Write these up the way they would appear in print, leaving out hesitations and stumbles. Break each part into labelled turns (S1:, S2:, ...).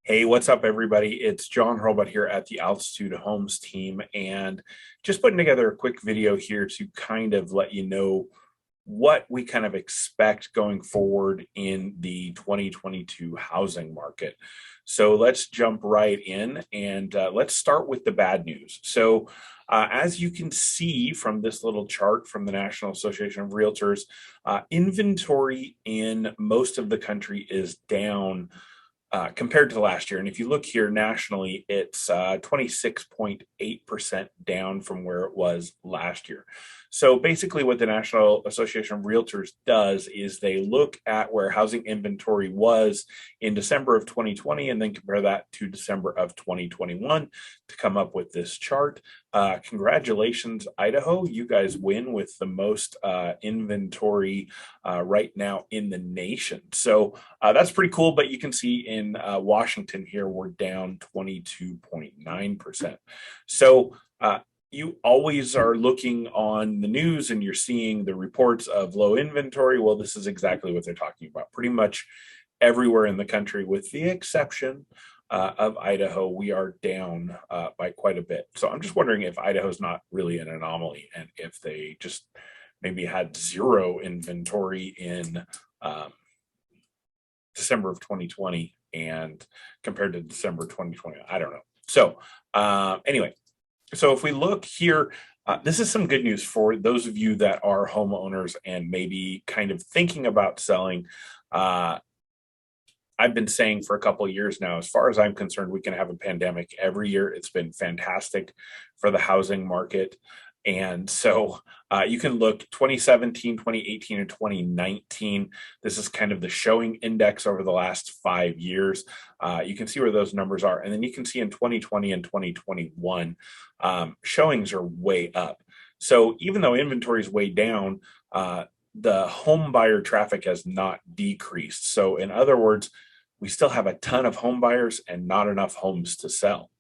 S1: Hey, what's up, everybody? It's John Hurlbut here at the Altitude Homes team, and just putting together a quick video here to kind of let you know what we kind of expect going forward in the 2022 housing market. So let's jump right in and let's start with the bad news. As you can see from this little chart from the National Association of Realtors, inventory in most of the country is down compared to last year. And if you look here nationally, it's 26.8% down from where it was last year. So basically, what the National Association of Realtors does is they look at where housing inventory was in December of 2020 and then compare that to December of 2021 to come up with this chart. Congratulations, Idaho. You guys win with the most inventory right now in the nation. So that's pretty cool. But you can see in Washington here, we're down 22.9%. So you always are looking on the news and you're seeing the reports of low inventory. Well, this is exactly what they're talking about. Pretty much everywhere in the country, with the exception of Idaho, we are down by quite a bit. So I'm just wondering if Idaho's not really an anomaly and if they just maybe had zero inventory in December of 2020 and compared to December 2020. I don't know. So anyway, so if we look here, this is some good news for those of you that are homeowners and maybe kind of thinking about selling. I've been saying for a couple of years now, as far as I'm concerned, we can have a pandemic every year. It's been fantastic for the housing market. And so you can look 2017, 2018, and 2019. This is kind of the showing index over the last 5 years. You can see where those numbers are. And then you can see in 2020 and 2021, showings are way up. So even though inventory is way down, the home buyer traffic has not decreased. So in other words, we still have a ton of home buyers and not enough homes to sell.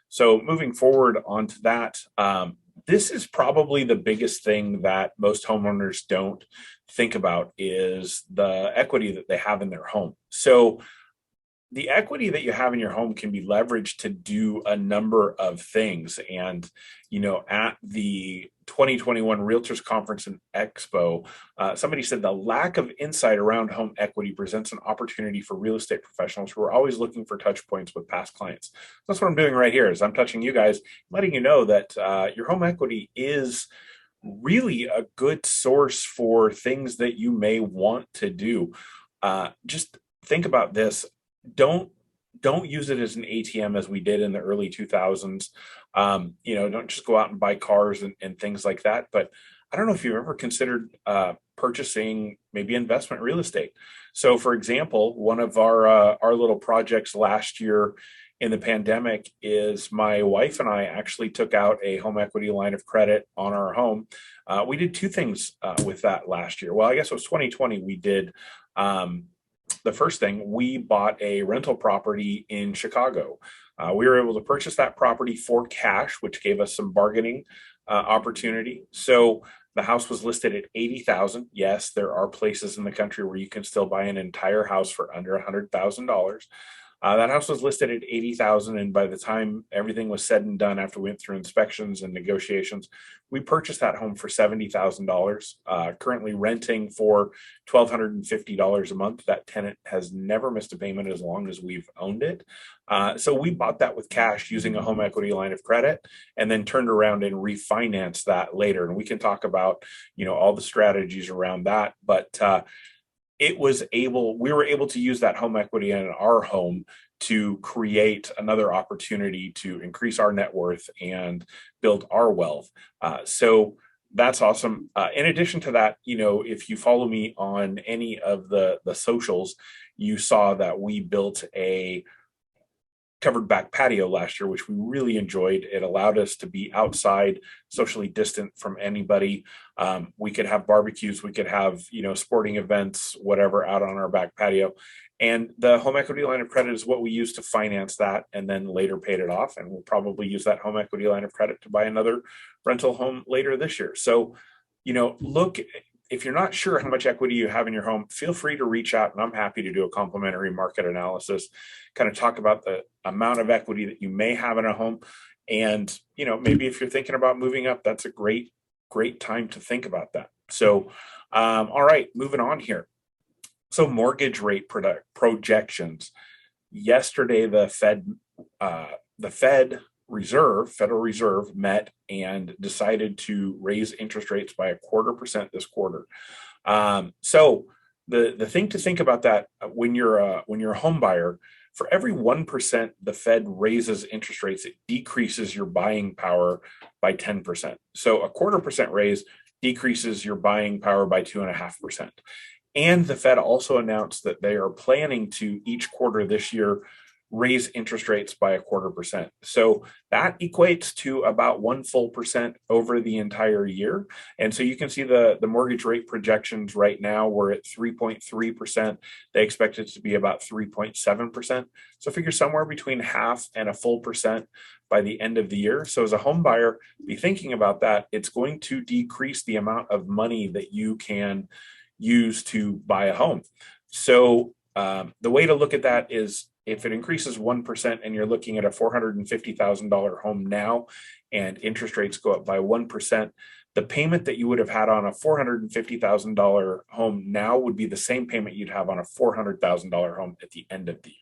S1: So moving forward onto that, this is probably the biggest thing that most homeowners don't think about is the equity that they have in their home. So the equity that you have in your home can be leveraged to do a number of things. And, at the 2021 Realtors Conference and Expo, somebody said the lack of insight around home equity presents an opportunity for real estate professionals who are always looking for touch points with past clients. That's what I'm doing right here is I'm touching you guys, letting you know that your home equity is really a good source for things that you may want to do. Just think about this. Don't use it as an ATM as we did in the early 2000s. Don't just go out and buy cars and things like that. But I don't know if you've ever considered purchasing maybe investment real estate. So, for example, one of our little projects last year in the pandemic is my wife and I actually took out a home equity line of credit on our home. We did two things with that last year. Well, I guess it was 2020. We did. The first thing, we bought a rental property in Chicago. We were able to purchase that property for cash, which gave us some bargaining opportunity. So the house was listed at $80,000. Yes, there are places in the country where you can still buy an entire house for under $100,000. That house was listed at $80,000, and by the time everything was said and done, after we went through inspections and negotiations, we purchased that home for $70,000. Currently renting for $1,250 a month. That tenant has never missed a payment as long as we've owned it. So we bought that with cash using a home equity line of credit, and then turned around and refinanced that later. And we can talk about all the strategies around that, but we were able to use that home equity in our home to create another opportunity to increase our net worth and build our wealth. So that's awesome. In addition to that, if you follow me on any of the socials, you saw that we built a covered back patio last year, which we really enjoyed. It allowed us to be outside, socially distant from anybody. We could have barbecues, we could have, sporting events, whatever, out on our back patio. And the home equity line of credit is what we use to finance that and then later paid it off. And we'll probably use that home equity line of credit to buy another rental home later this year. So, look, if you're not sure how much equity you have in your home, feel free to reach out, and I'm happy to do a complimentary market analysis, kind of talk about the amount of equity that you may have in a home. And, maybe if you're thinking about moving up, that's a great time to think about that. So, all right, moving on here. So mortgage rate projections. Yesterday, the Federal Reserve met and decided to raise interest rates by 0.25% this quarter. So the thing to think about that when you're a home buyer, for every 1% the Fed raises interest rates, it decreases your buying power by 10%. So a 0.25% raise decreases your buying power by 2.5%. And the Fed also announced that they are planning to each quarter this year raise interest rates by 0.25%. So that equates to about 1 full percent over the entire year. And so you can see the mortgage rate projections right now, we're at 3.3%. They expect it to be about 3.7%. So figure somewhere between half and a full percent by the end of the year. So as a home buyer, be thinking about that. It's going to decrease the amount of money that you can use to buy a home. So the way to look at that is, if it increases 1% and you're looking at a $450,000 home now and interest rates go up by 1%, the payment that you would have had on a $450,000 home now would be the same payment you'd have on a $400,000 home at the end of the year.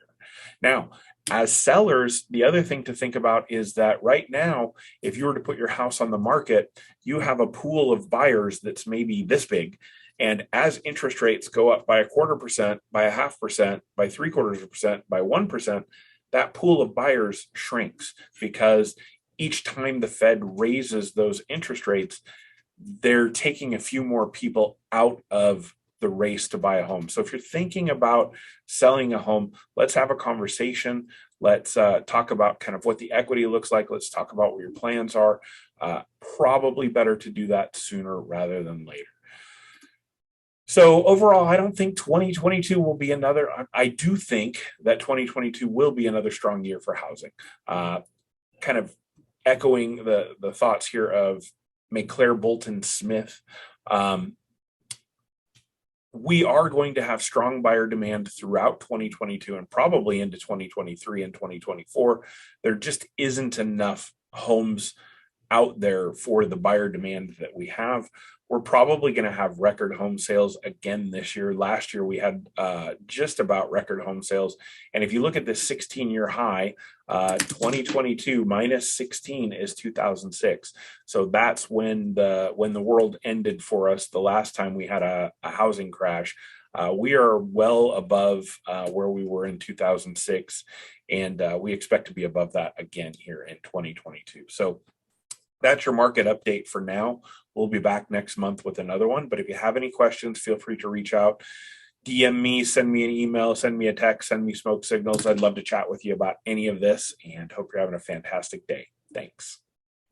S1: Now, as sellers, the other thing to think about is that right now, if you were to put your house on the market, you have a pool of buyers that's maybe this big. And as interest rates go up by 0.25%, by 0.5%, by 0.75%, by 1%, that pool of buyers shrinks, because each time the Fed raises those interest rates, they're taking a few more people out of the race to buy a home. So if you're thinking about selling a home, let's have a conversation. Let's talk about kind of what the equity looks like. Let's talk about what your plans are. Probably better to do that sooner rather than later. So overall, I don't think 2022 will be another. I do think that 2022 will be another strong year for housing. Kind of echoing the thoughts here of McClare Bolton Smith. We are going to have strong buyer demand throughout 2022 and probably into 2023 and 2024. There just isn't enough homes out there for the buyer demand that we have. We're probably going to have record home sales again this year. Last year, we had just about record home sales. And if you look at this 16-year high, 2022 minus 16 is 2006. So that's when the world ended for us the last time we had a housing crash. We are well above where we were in 2006, and we expect to be above that again here in 2022. So that's your market update for now. We'll be back next month with another one. But if you have any questions, feel free to reach out. DM me, send me an email, send me a text, send me smoke signals. I'd love to chat with you about any of this, and hope you're having a fantastic day. Thanks.